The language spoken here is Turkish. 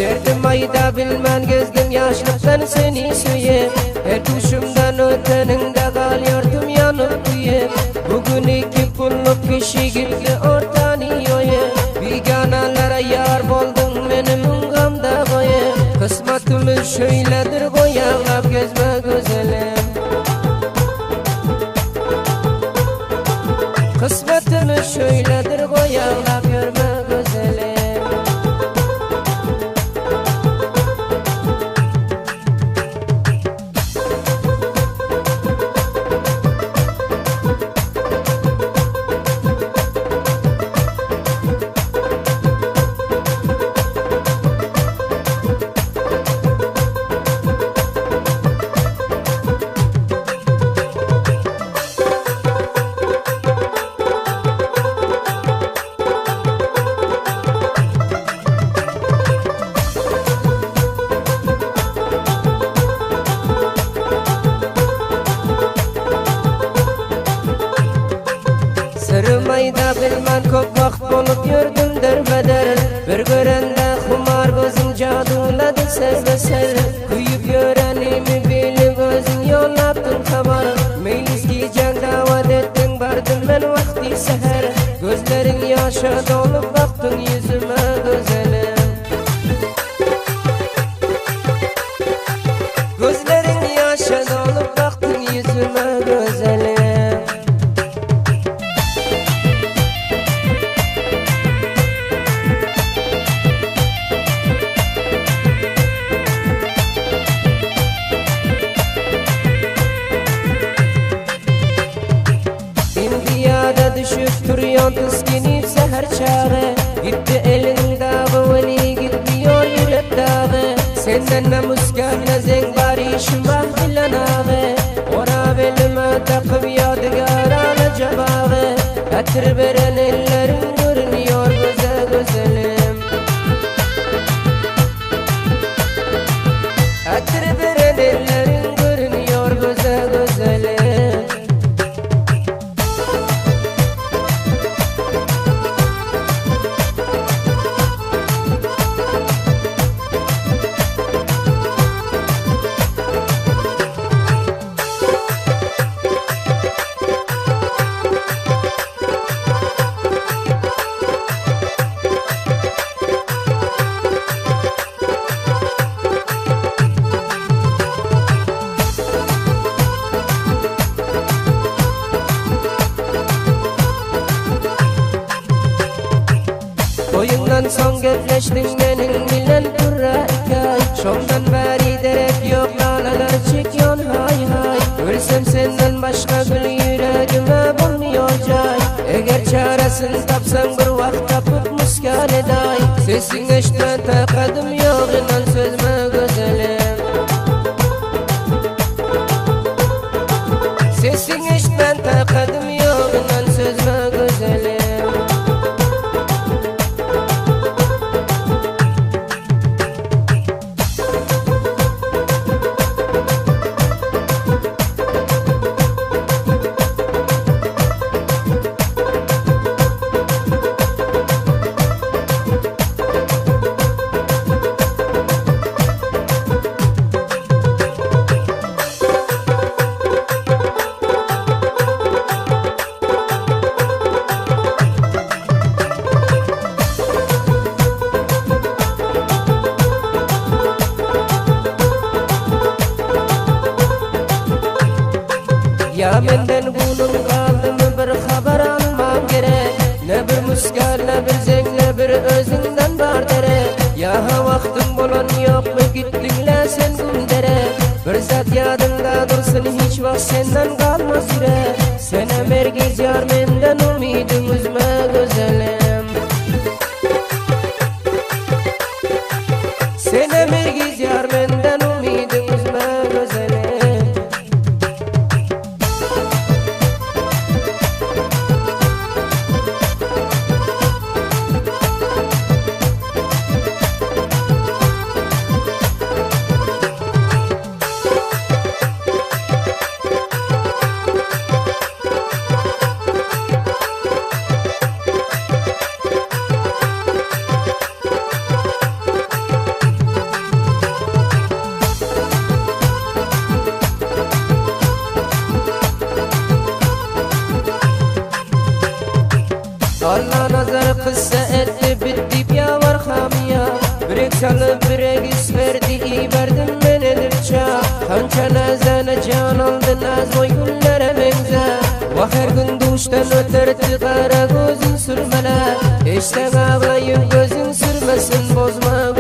Derdim ayda bilmen gezdim yaşlıktan seni süye. Her tuşumdan öteninde kalıyordum yanıp diye. Bugün iki pulluk kişi gitti ortan yiye. Biganalara yar buldum benim ungamda koye. Kısmetimiz şöyledir koyalap gezme güzelim. Kısmetimiz şöyledir koyalap görme güzelim. Sırmayda bilmen çok vakt bolup yurdum derbeder. Bir görende kumar gözüm caduladı serbeser. Kuyup görenimi bilip özün yollaptın kabar. Meylis giyecek davet ettin bardım ben vakti seher. Gözlerin yaşa dolup baktın yüzüme güzelim. Gözlerin yaşa dolup baktın yüzüme güzelim. Düşüp duruyor tıskinip seher çağı. Gitti elin dağı veli gitmiyor yürek dağı. Senden ne muskarla zeng bari şımbah bilen ağı. Ora belime takıp yadigar alaca bağı. Hatır veren ellerin görünüyor güzel güzelim. Hatır veren ellerin görünüyor güzel güzelim. Oyundan son gözleştin benim bilen kurra hikay. Şondan beri derek yok lalalar çekiyon hay hay. Ölsem senden başka gül yüreğime bulmuyor cay. Eğer çaresini tapsan bir vakt tapıp muskale day. Sesin eşten takadım yok inan sözme güzelim. Sesin eşten takadım yok inan sözme güzelim. Ya benden bunun kaldı mı bir haber almam gerek. Ne bir muskal ne bir zeng ne bir özünden var dere. Ya ha vaktin bulan yok mu gittinle sen gündere. Bir zat yadında dursun hiç vakt senden kalmaz yüre. Sen emergiz yar mende Allah nazar kıssa etti bitti ya var hamiya Birek salıp birek isverdi iberdim ben edilça Kança nazana can aldı naz oy güllere benze Va her gün duştan öterdi kara gözün sürmele İşte ağlayıp gözün sürmesin bozma